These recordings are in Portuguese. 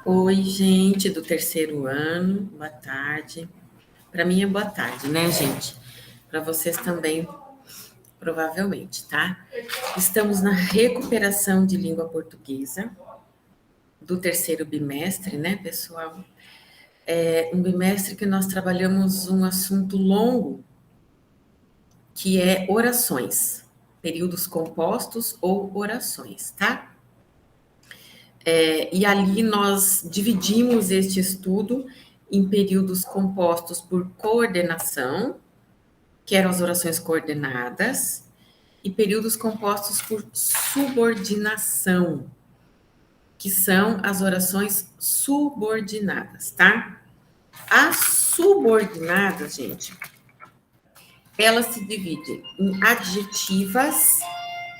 Oi, gente do terceiro ano, boa tarde. Para mim é boa tarde, né, gente? Para vocês também, provavelmente, tá? Estamos na recuperação de língua portuguesa do terceiro bimestre, né, pessoal? É um bimestre que nós trabalhamos um assunto longo, que é orações, períodos compostos ou orações, tá? E ali nós dividimos este estudo em períodos compostos por coordenação, que eram as orações coordenadas, e períodos compostos por subordinação, que são as orações subordinadas, tá? As subordinadas, gente, elas se dividem em adjetivas,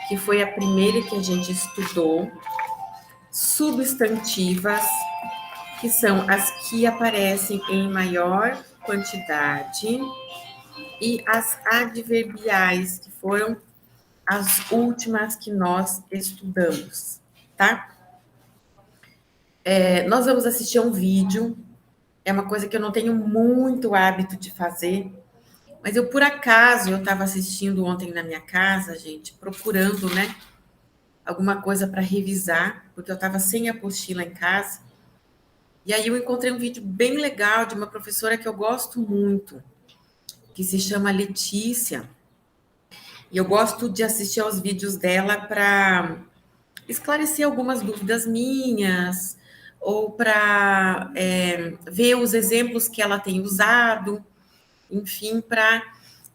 que foi a primeira que a gente estudou, substantivas, que são as que aparecem em maior quantidade, e as adverbiais, que foram as últimas que nós estudamos, tá? Nós vamos assistir a um vídeo, é uma coisa que eu não tenho muito hábito de fazer, mas eu, por acaso, eu estava assistindo ontem na minha casa, gente, procurando, né, alguma coisa para revisar, porque eu estava sem apostila em casa, e aí eu encontrei um vídeo bem legal de uma professora que eu gosto muito, que se chama Letícia, e eu gosto de assistir aos vídeos dela para esclarecer algumas dúvidas minhas, ou para ver os exemplos que ela tem usado, enfim, para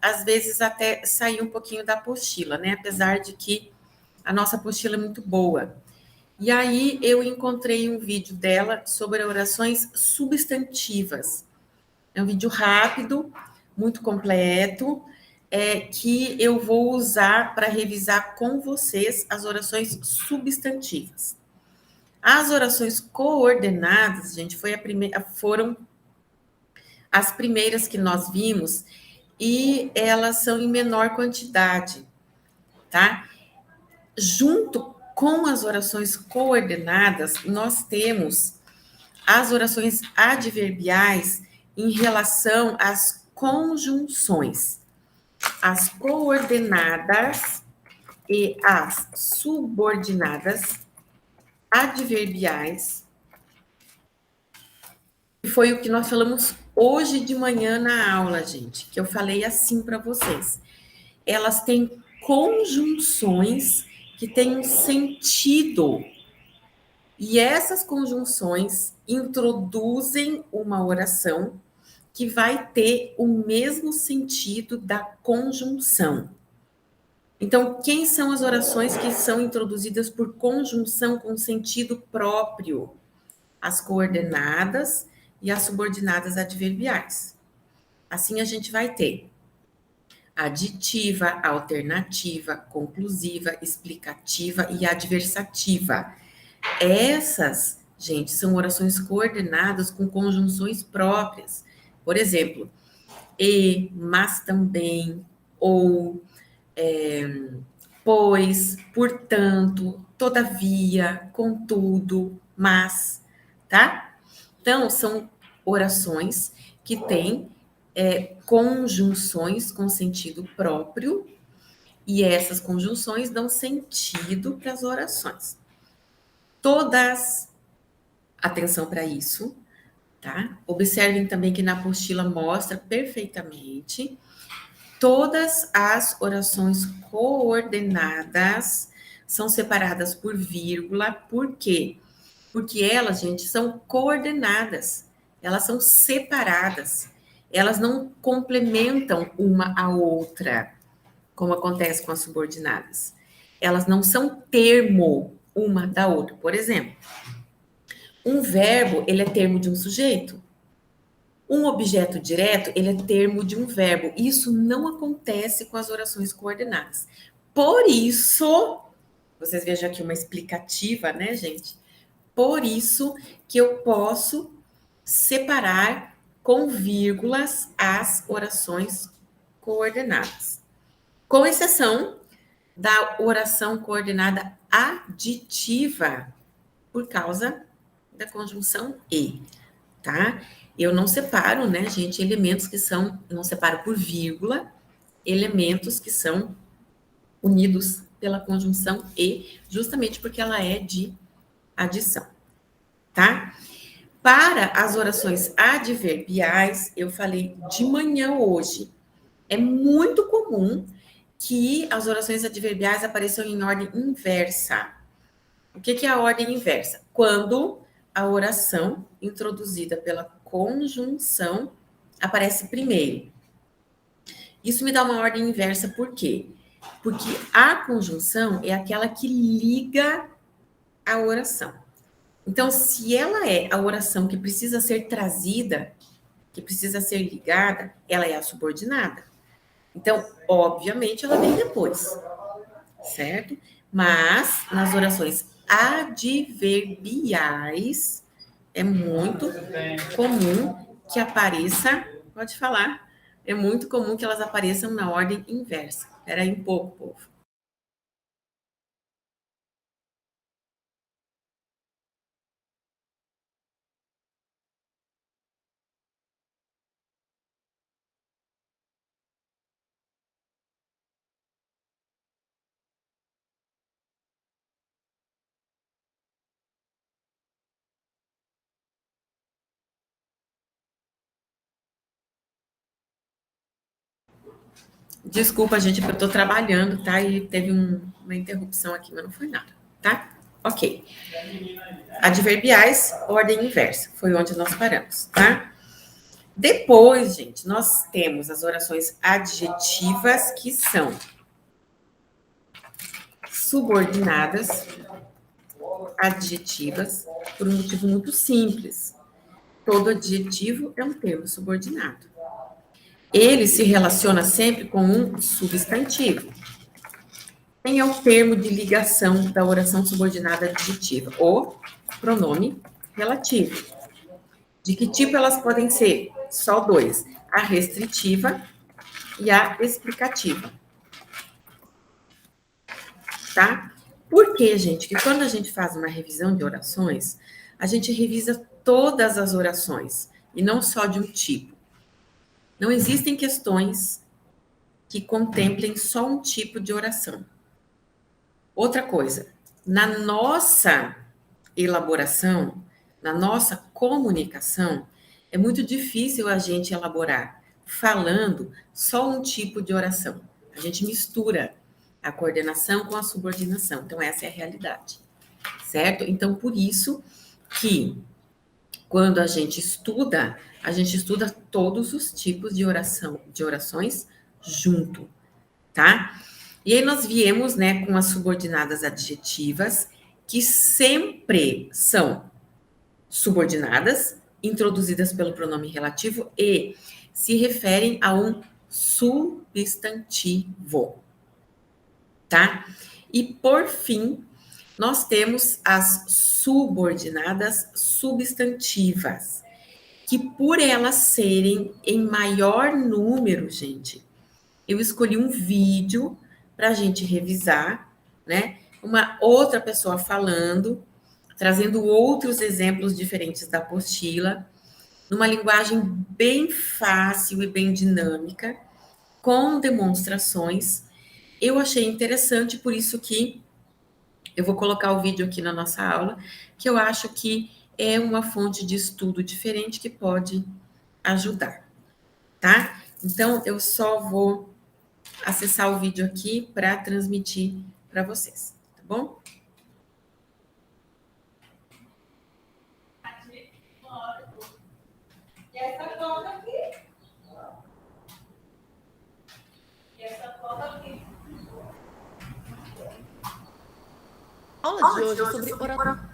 às vezes até sair um pouquinho da apostila, né? Apesar de que a nossa apostila é muito boa. E aí eu encontrei um vídeo dela sobre orações substantivas. É um vídeo rápido, muito completo, que eu vou usar para revisar com vocês as orações substantivas. As orações coordenadas, gente, foram as primeiras que nós vimos e elas são em menor quantidade, tá? Junto com as orações coordenadas, nós temos as orações adverbiais em relação às conjunções. As coordenadas e as subordinadas adverbiais, que foi o que nós falamos hoje de manhã na aula, gente, que eu falei assim para vocês. Elas têm conjunções que têm um sentido. E essas conjunções introduzem uma oração que vai ter o mesmo sentido da conjunção. Então, quem são as orações que são introduzidas por conjunção com sentido próprio? As coordenadas e as subordinadas adverbiais. Assim a gente vai ter aditiva, alternativa, conclusiva, explicativa e adversativa. Essas, gente, são orações coordenadas com conjunções próprias. Por exemplo, e, mas também, ou, pois, portanto, todavia, contudo, mas, tá? Então, são orações que têm conjunções com sentido próprio, e essas conjunções dão sentido para as orações. Todas, atenção para isso, tá? Observem também que na apostila mostra perfeitamente todas as orações coordenadas são separadas por vírgula. Por quê? Porque elas, gente, são coordenadas. Elas são separadas. Elas não complementam uma a outra, como acontece com as subordinadas. Elas não são termo uma da outra. Por exemplo, um verbo, ele é termo de um sujeito. Um objeto direto, ele é termo de um verbo. Isso não acontece com as orações coordenadas. Por isso, vocês vejam aqui uma explicativa, né, gente? Por isso que eu posso separar com vírgulas as orações coordenadas. Com exceção da oração coordenada aditiva, por causa da conjunção e, tá? Eu não separo, né, gente, elementos que são, não separo por vírgula, elementos que são unidos pela conjunção e, justamente porque ela é de adição, tá? Para as orações adverbiais, eu falei de manhã hoje. É muito comum que as orações adverbiais apareçam em ordem inversa. O que é a ordem inversa? Quando a oração introduzida pela conjunção aparece primeiro. Isso me dá uma ordem inversa, por quê? Porque a conjunção é aquela que liga a oração. Então, se ela é a oração que precisa ser trazida, que precisa ser ligada, ela é a subordinada. Então, obviamente, ela vem depois, certo? Mas, nas orações adverbiais, é muito comum que apareça, pode falar, é muito comum que elas apareçam na ordem inversa. Espera aí um pouco, povo. Desculpa, gente, porque eu estou trabalhando, tá? E teve uma interrupção aqui, mas não foi nada, tá? Ok. Adverbiais, ordem inversa, foi onde nós paramos, tá? Depois, gente, nós temos as orações adjetivas, que são subordinadas, adjetivas, por um motivo muito simples. Todo adjetivo é um termo subordinado. Ele se relaciona sempre com um substantivo. Quem é o termo de ligação da oração subordinada adjetiva? O pronome relativo. De que tipo elas podem ser? Só dois: a restritiva e a explicativa. Tá? Por quê, gente? Que quando a gente faz uma revisão de orações, a gente revisa todas as orações e não só de um tipo. Não existem questões que contemplem só um tipo de oração. Outra coisa, na nossa elaboração, na nossa comunicação, é muito difícil a gente elaborar falando só um tipo de oração. A gente mistura a coordenação com a subordinação. Então, essa é a realidade, certo? Então, por isso que quando a gente estuda todos os tipos de oração, de orações junto, tá? E aí nós viemos, né, com as subordinadas adjetivas, que sempre são subordinadas, introduzidas pelo pronome relativo e se referem a um substantivo, tá? E por fim, nós temos as subordinadas substantivas, que por elas serem em maior número, gente, eu escolhi um vídeo para a gente revisar, né? Uma outra pessoa falando, trazendo outros exemplos diferentes da apostila, numa linguagem bem fácil e bem dinâmica, com demonstrações. Eu achei interessante, por isso que eu vou colocar o vídeo aqui na nossa aula, que eu acho que é uma fonte de estudo diferente que pode ajudar, tá? Então, eu só vou acessar o vídeo aqui para transmitir para vocês, tá bom? E essa cola aqui? E essa cola aqui? Aula de hoje é sobre orações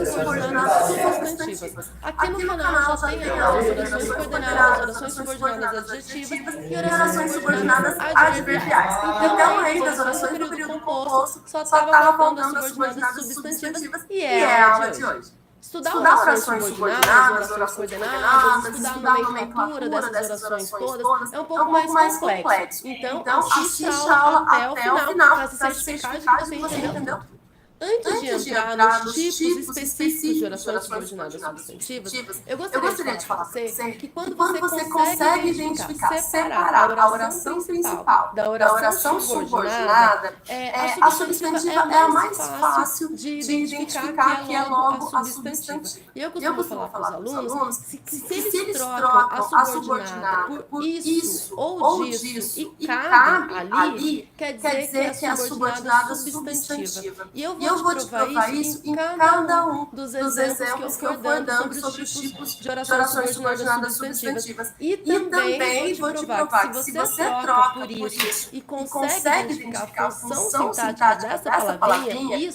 subordinadas substantivas. Aqui no canal já tem aulas de orações coordenadas, orações subordinadas adjetivas e orações subordinadas adverbiais. Então, aí das orações do período composto, só estava faltando as subordinadas substantivas e é a aula de hoje. Estudar orações subordinadas, orações coordenadas, estudar a nomenclatura dessas orações todas é um pouco mais complexo. Então, assiste a aula até o final, para se certificar de que você entendeu tudo. Antes de entrar nos tipos específicos de orações subordinadas substantivas, eu gostaria de falar para você que quando você consegue identificar, separar a oração principal da oração subordinada, a substantiva é a mais fácil de identificar que é logo a substantiva. E eu costumo falar para os alunos que se eles trocam a subordinada por isso ou disso e cabe ali, quer dizer que é a subordinada substantiva. E eu vou te provar isso em cada um dos exemplos que eu for dando sobre os tipos de orações subordinadas substantivas. E também vou te provar que se você troca por isso e consegue identificar a função sintática dessa palavrinha,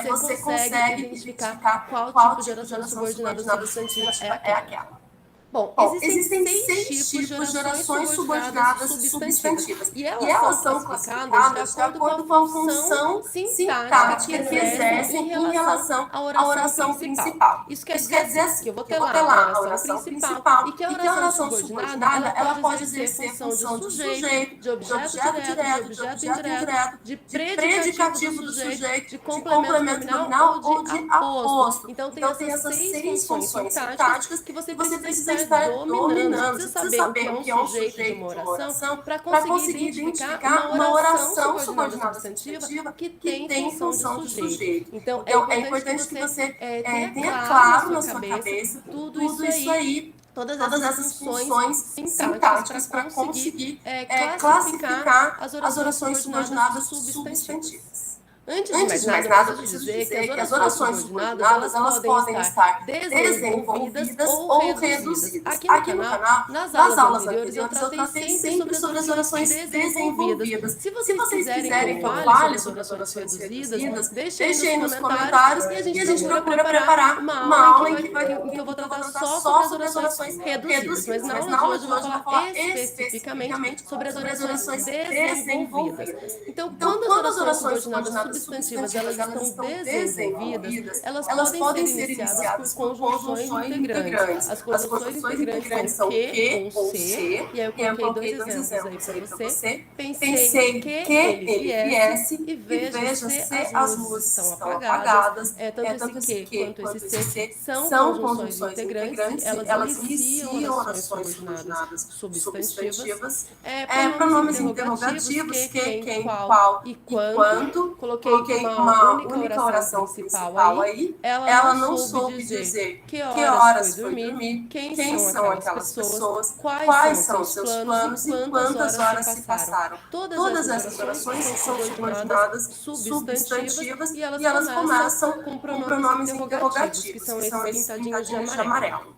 você consegue identificar qual tipo de oração subordinada substantiva é aquela. Bom, existem 6 tipos de orações subordinadas substantivas. E elas são classificadas de acordo com a função sintática que exercem em relação à oração principal. Isso quer dizer que eu vou ter lá a oração principal e que a oração subordinada ela pode exercer função de sujeito, de objeto direto, de objeto indireto, de predicativo do sujeito, de complemento nominal ou de aposto. Então, tem essas 6 funções sintáticas que você precisa estar dominando, você precisa saber o que é um sujeito de uma oração para conseguir identificar uma oração subordinada substantiva que tem função de sujeito. Então, é importante que você tenha claro na sua cabeça tudo isso aí, todas essas funções sintáticas para conseguir classificar as orações subordinadas substantivas. Antes de mais nada, eu preciso dizer que as orações subordinadas elas podem estar desenvolvidas ou reduzidas. Aqui no canal, nas aulas anteriores, eu tratei sempre sobre as orações desenvolvidas. Se vocês quiserem que eu fale sobre as orações reduzidas, deixem aí nos comentários e a gente procura preparar uma aula em que eu vou tratar só sobre as orações reduzidas. Mas na aula de hoje eu vou falar especificamente sobre as orações desenvolvidas. Então, quando as orações subordinadas substantivas elas estão desenvolvidas, elas podem ser iniciadas por conjunções integrantes. As conjunções integrantes são que ou se, e aí eu coloquei dois exemplos aí para você. Pensei que ele viesse e veja se as luzes estão apagadas. Tanto esse que quanto esse se são conjunções integrantes, elas iniciam orações subordinadas substantivas. Pronomes interrogativos, que, quem, qual e quanto. Coloquei uma única oração principal aí, ela não soube dizer que horas foi dormir, quem são aquelas pessoas, quais são seus planos e quantas horas se passaram. Todas essas orações são subordinadas substantivas e elas começam com pronomes interrogativos, que são esses pintadinhos de amarelo.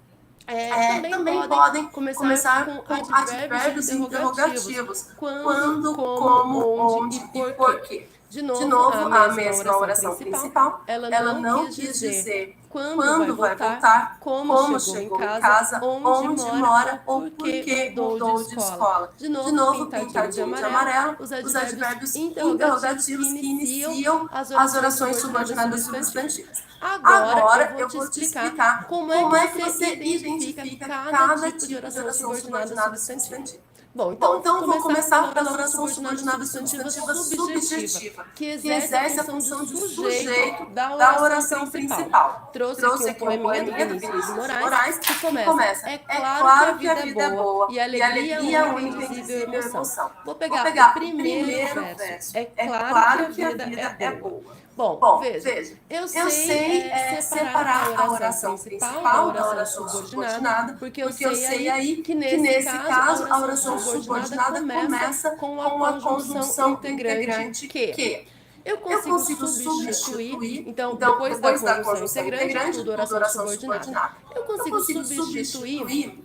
Também podem começar com advérbios interrogativos, quando, como, onde e porquê. De novo, a mesma oração principal, ela não quis dizer quando vai voltar, como chegou em casa, onde mora ou por que mudou de escola. De novo, pintadinho de amarelo, os advérbios interrogativos que iniciam as orações subordinadas substantivas. Agora, eu vou te explicar como é que você identifica cada tipo de oração subordinada substantiva. Bom, então vou começar pela oração subordinada substantiva subjetiva, que exerce a função de sujeito da oração principal. Trouxe aqui um poeminha do Vinícius de Moraes, que começa: é claro que a vida é boa, e a alegria é uma indizível emoção. Vou pegar o primeiro verso. É claro que a vida é boa. Bom, veja, eu sei separar a oração principal da oração subordinada, porque eu sei aí que nesse caso a oração subordinada começa com a conjunção integrante que eu consigo substituir, então depois da conjunção integrante, tudo oração subordinada. Eu consigo substituir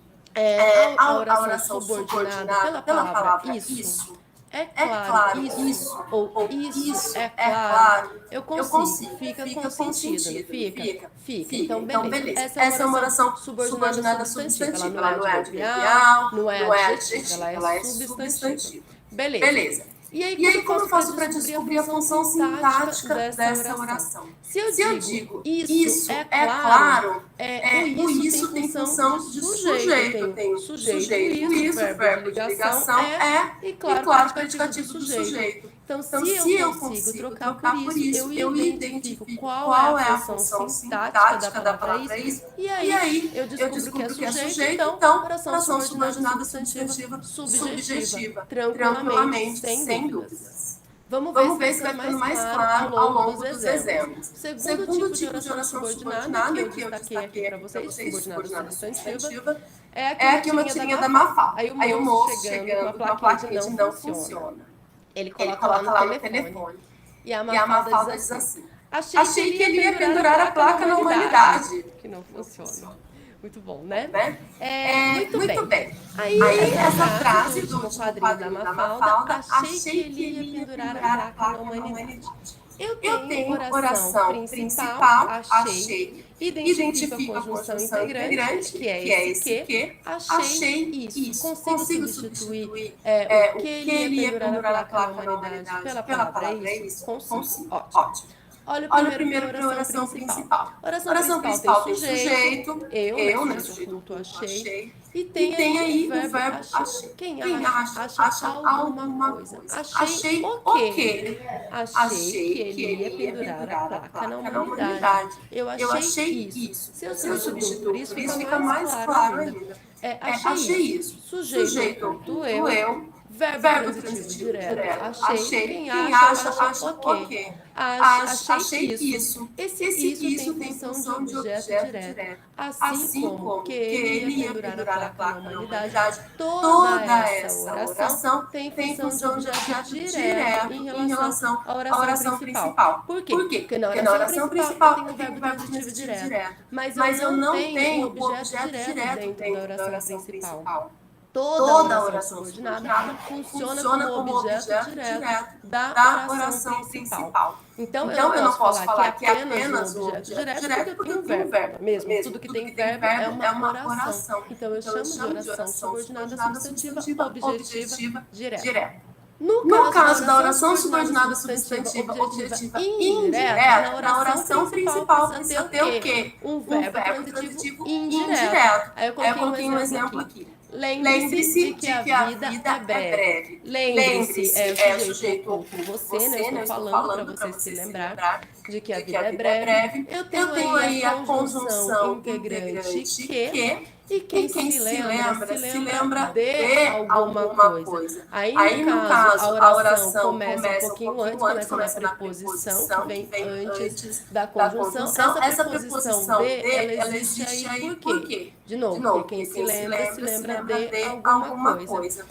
a oração subordinada pela palavra isso. É claro, isso, ou isso, é claro, eu consigo, fica com sentido, fica. Então, beleza. Essa é uma oração subordinada substantiva, ela não é adverbial, não é adjetivo, ela é substantiva. Beleza. E aí, como eu faço para descobrir a função sintática dessa oração? Se eu digo isso é claro, o isso tem função de sujeito. Tem sujeito, isso, verbo de ligação e claro, predicativo do sujeito. Então, se eu consigo trocar por isso, eu identifico qual é a função sintática da palavra isso, e aí eu descubro que é sujeito, então, oração subordinada substantiva subjetiva, tranquilamente, sem dúvidas. Vamos ver se vai ficando mais claro ao longo dos exemplos. Segundo tipo de oração subordinada que eu destaquei aqui para vocês, subordinada substantiva, é aqui uma tirinha da Mafalda. Aí o moço chegando com uma plaquinha de não funciona. Ele coloca lá no telefone. E a Mafalda diz assim: achei que ele ia pendurar a placa na humanidade. Que não funciona. Muito bom, né? Muito bem. Aí essa frase do último quadrinho da Mafalda, achei que ele ia pendurar a placa na humanidade. Eu tenho oração principal, achei, identifica a conjunção integrante, que é esse que, achei isso. Consigo substituir o que ele ia pendurar a placa na humanidade pela palavra isso? Consigo. Ótimo. Olha primeiro para a oração principal. Oração principal tem sujeito, eu, né, sujeito achei, e tem aí o verbo achei. Quem acha alguma coisa. Achei o quê? Achei que ele ia pendurar a placa na humanidade. Eu achei isso. Se eu substituir por isso, fica mais claro ainda. Achei isso. Sujeito eu. Verbo transitivo direto. Achei. Quem acha ok. Achei isso. Esse isso tem função de objeto direto. Assim como que ele ia pendurar a placa na humanidade, toda essa oração tem função de objeto direto em relação à oração principal. Por quê? Porque na oração principal eu tenho o verbo transitivo direto. Mas eu não tenho o objeto direto dentro da oração principal. Toda a oração subordinada funciona como objeto direto da oração principal. Então, eu não posso falar que é apenas o objeto direto, porque eu tenho um verbo mesmo. Tudo que tem verbo é uma oração. Então, eu chamo de oração subordinada substantiva objetiva direta. No caso da oração subordinada substantiva objetiva indireta, na oração principal precisa ter o quê? Um verbo transitivo indireto. Aí eu coloquei um exemplo aqui. Lembre-se de que a vida é breve. Lembre-se é o sujeito ou você, né? Eu estou falando para vocês se lembrar de que a vida é breve. Eu tenho aí a conjunção integrante que, e quem se lembra de alguma coisa. Aí, no caso, a oração começa um pouquinho antes, começa na preposição, que vem antes da conjunção. Essa preposição de, ela existe aí por quê? De novo, porque quem se lembra de alguma coisa.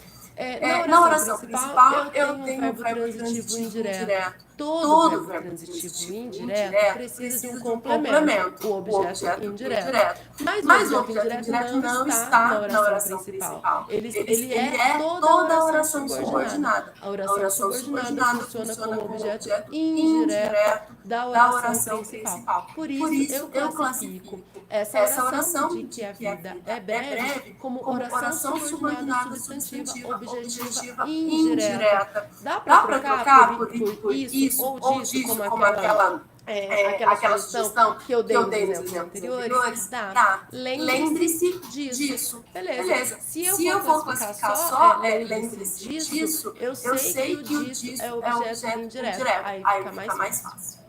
Na oração principal, eu tenho o verbo transitivo indireto. Todo verbo transitivo indireto precisa de um complemento, o objeto indireto. Mas o objeto indireto não está na oração principal. Ele é toda a oração subordinada. A oração subordinada funciona como objeto indireto da oração principal. Por isso, eu classifico essa oração de que a vida é breve como oração subordinada substantiva objetiva indireta. Dá para trocar por isso ou disso, como aquela sugestão que eu dei nos exemplos anteriores? Dá. Lembre-se disso. Beleza. Se eu for classificar só lembre-se disso, eu sei que o disso é o objeto indireto. Aí fica mais fácil.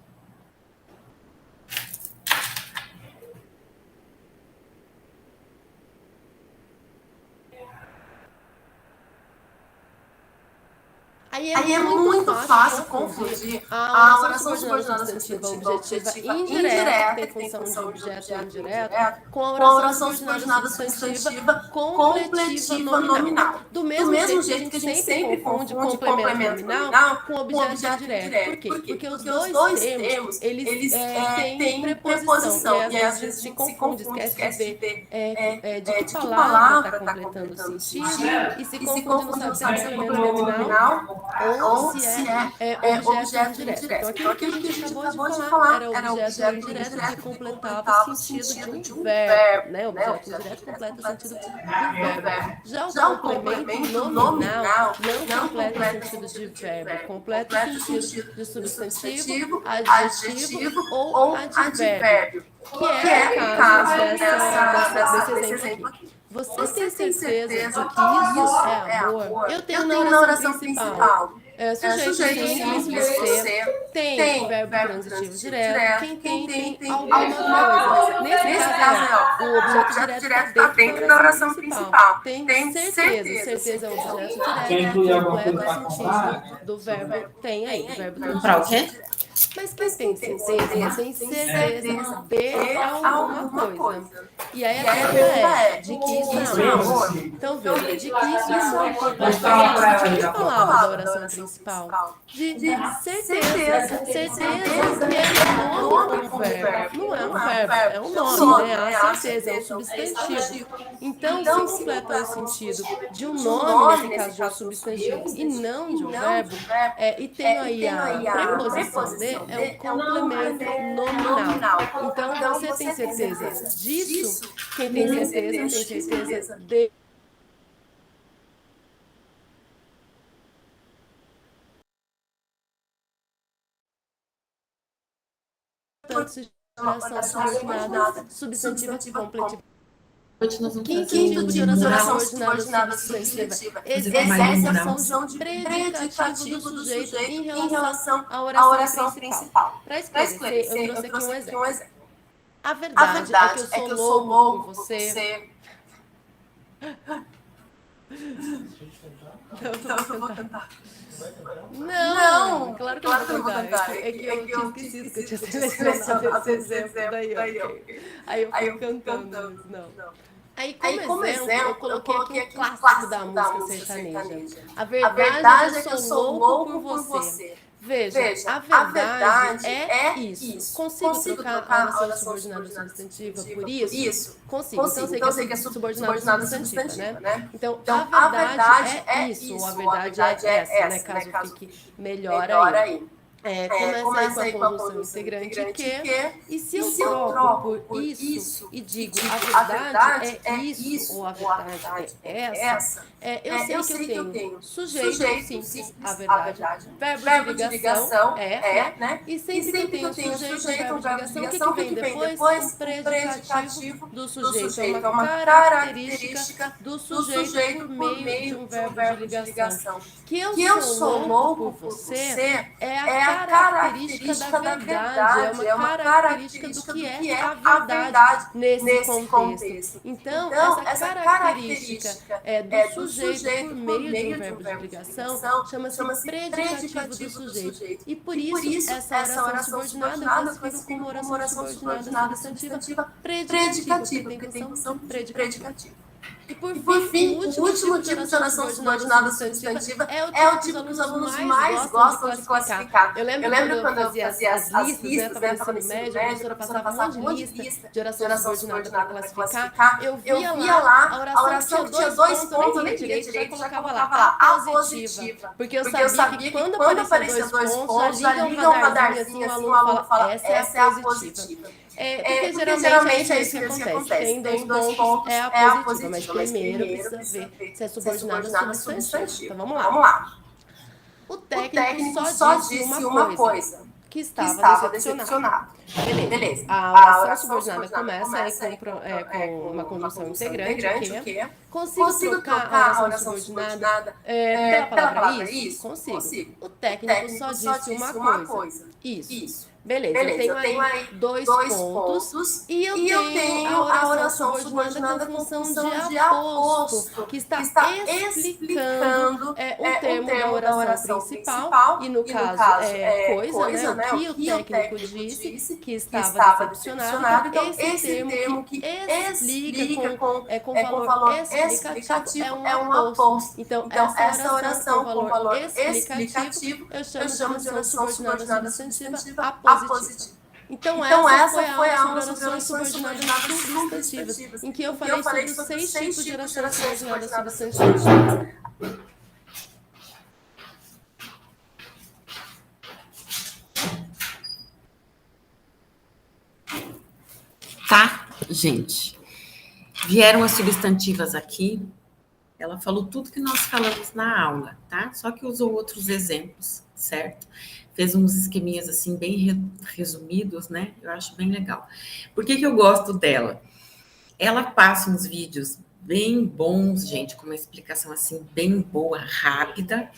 Aí é muito fácil confundir a oração subordinada substantiva objetiva indireta, que tem função de objeto indireto, com a oração subordinada substantiva completiva nominal. Do mesmo jeito que a gente sempre confunde complemento nominal com objeto direto. Por quê? Porque os dois termos, eles têm preposição. E às vezes a gente confunde, esquece de ver de que palavra está completando o sentido. E se confunde, não sabe se é complemento nominal ou se é objeto indireto. Então, aquilo que a gente acabou de falar era objeto indireto que completava o sentido de um verbo, né? O objeto indireto completa o sentido de um verbo. Já o complemento nominal não completa o sentido de verbo, completa o sentido de substantivo, adjetivo ou advérbio, que é o caso desse exemplo aqui. Você tem certeza de que isso é amor? Eu tenho na oração principal. Sujeito simples, você tem verbo transitivo direto, quem tem alguma coisa. Nesse caso, o objeto direto está dentro da oração principal. Tem certeza. Certeza é o objeto direto. Quer incluir alguma coisa Completo para o falar? sentido do verbo tem aí, do verbo transitivo. Para o quê? Mas quem tem certeza de alguma coisa. E aí a pergunta é, de que isso é amor? Então veja, de que isso é amor? De que palavra da oração principal? De certeza. Certeza que é o nome do verbo. Não é um verbo, é um nome, né? A certeza é um substantivo. Então, se completa o sentido de um nome, nesse caso de um substantivo, e não de um verbo, e tem aí a preposição de, é um complemento nominal. Então, você tem certeza disso? Quem tem certeza de... Oração subordinada, substantiva completiva. Quinto tipo de oração subordinada substantiva exerce a função de predicativo do sujeito em relação à oração principal. Para esclarecer, eu trouxe aqui um exemplo. A verdade é que eu sou louco por você. Então, eu vou cantar. Não, claro que eu vou cantar. É que eu tinha esquecido que eu tinha selecionado esse exemplo daí. Aí eu fui cantando, mas não. Aí, como exemplo, eu coloquei aqui um clássico da música sertaneja. A verdade é que eu sou louco por você. Veja, a verdade é isso. Consigo trocar a oração subordinada substantiva por isso? Consigo. Então, eu sei que é subordinada substantiva, né? Então, a verdade é isso, ou a verdade é essa, né? Caso fique melhor aí. Começa aí com a conjunção integrante que, e se eu troco por isso e digo a verdade é isso, ou a verdade é essa, eu sei que eu tenho sujeito simples, a verdade, verbo de ligação né? E sempre que eu tenho sujeito, verbo de ligação, o que vem depois? Um predicativo do sujeito, é uma característica do sujeito por meio de um verbo de ligação. Que eu sou louco por você é a característica da verdade, é uma característica do que é a verdade nesse contexto. Então, essa característica do sujeito por meio de um verbo de ligação chama-se predicativo do sujeito. E por isso, essa oração subordinada classifica como oração subordinada substantiva predicativa, porque tem função predicativo. E por fim, o último tipo de oração subordinada substantiva é o tipo que os alunos mais gostam de classificar. Eu lembro quando eu fazia as listas, né, estava no ensino médio, a professora passava um monte de lista de oração subordinada para classificar. Eu via lá a oração que tinha dois pontos, eu lia direito, já colocava lá a positiva. Porque eu sabia que quando aparecia dois pontos, já liga um radarzinho assim, o aluno fala, essa é a positiva. Porque geralmente é isso que acontece. Tem dois pontos, é a positiva, mas primeiro precisa ver se é subordinado ou substantivo. Então vamos lá. O técnico só disse uma coisa, que estava decepcionado. Beleza. A oração subordinada começa com uma conjunção integrante, o quê? Consigo trocar a oração subordinada pela palavra isso? Consigo. O técnico só disse uma coisa. Isso. Beleza, eu tenho aí dois pontos e eu tenho a oração subordinada com função de aposto, que está explicando o termo da oração principal, e no caso coisa, né, o que o técnico disse que estava decepcionado. Então, esse termo que explica com valor explicativo é um aposto. Então, essa oração com valor explicativo eu chamo de oração subordinada substantiva apostada. Positivo. Então essa foi a aula sobre orações subordinadas substantivas, em que eu falei sobre os 6 tipos de orações subordinadas substantivas. Tá, gente? Vieram as substantivas aqui. Ela falou tudo que nós falamos na aula, tá? Só que usou outros exemplos, certo? Fez uns esqueminhas assim bem resumidos, né? Eu acho bem legal. Por que eu gosto dela? Ela passa uns vídeos bem bons, gente, com uma explicação assim bem boa, rápida,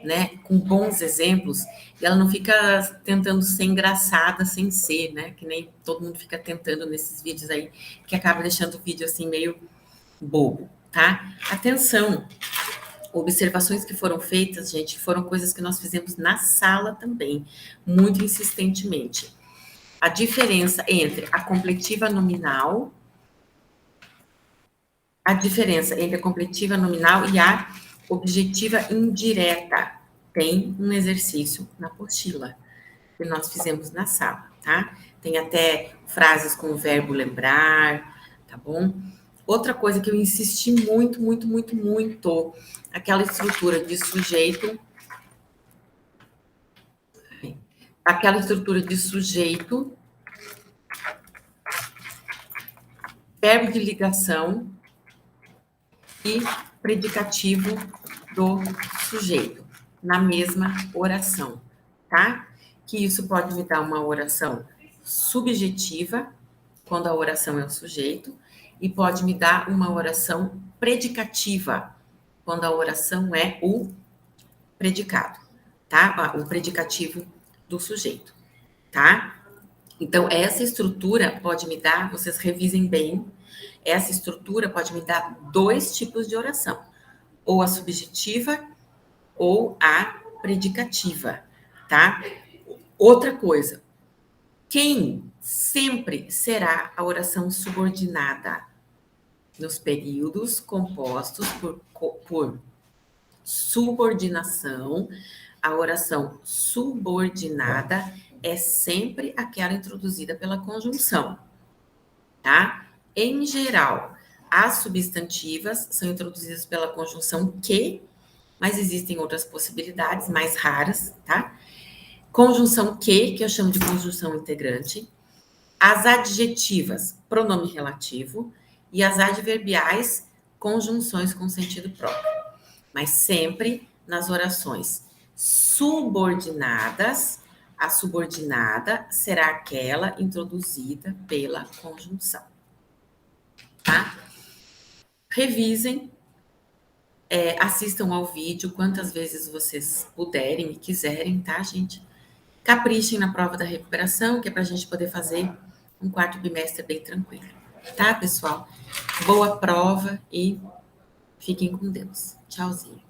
né, com bons exemplos, e ela não fica tentando ser engraçada sem ser, né, que nem todo mundo fica tentando nesses vídeos aí, que acaba deixando o vídeo assim meio bobo, tá? Atenção, observações que foram feitas, gente, foram coisas que nós fizemos na sala também, muito insistentemente. A diferença entre a completiva nominal, e a objetiva indireta. Tem um exercício na apostila que nós fizemos na sala, tá? Tem até frases com o verbo lembrar, tá bom? Outra coisa que eu insisti muito, aquela estrutura de sujeito, verbo de ligação e predicativo do sujeito na mesma oração, tá? Que isso pode me dar uma oração subjetiva, quando a oração é o sujeito, e pode me dar uma oração predicativa, quando a oração é o predicado, tá? O predicativo do sujeito, tá? Então, essa estrutura pode me dar, vocês revisem bem, essa estrutura pode me dar 2 tipos de oração, ou a subjetiva ou a predicativa, tá? Outra coisa, quem sempre será a oração subordinada? Nos períodos compostos por subordinação, a oração subordinada é sempre aquela introduzida pela conjunção, tá? Em geral, as substantivas são introduzidas pela conjunção que, mas existem outras possibilidades mais raras, tá? Conjunção que eu chamo de conjunção integrante. As adjetivas, pronome relativo. E as adverbiais, conjunções com sentido próprio. Mas sempre nas orações subordinadas, a subordinada será aquela introduzida pela conjunção. Tá? Revisem, assistam ao vídeo quantas vezes vocês puderem e quiserem, tá, gente? Caprichem na prova da recuperação, que é para a gente poder fazer um 4º bimestre bem tranquilo. Tá, pessoal? Boa prova e fiquem com Deus. Tchauzinho.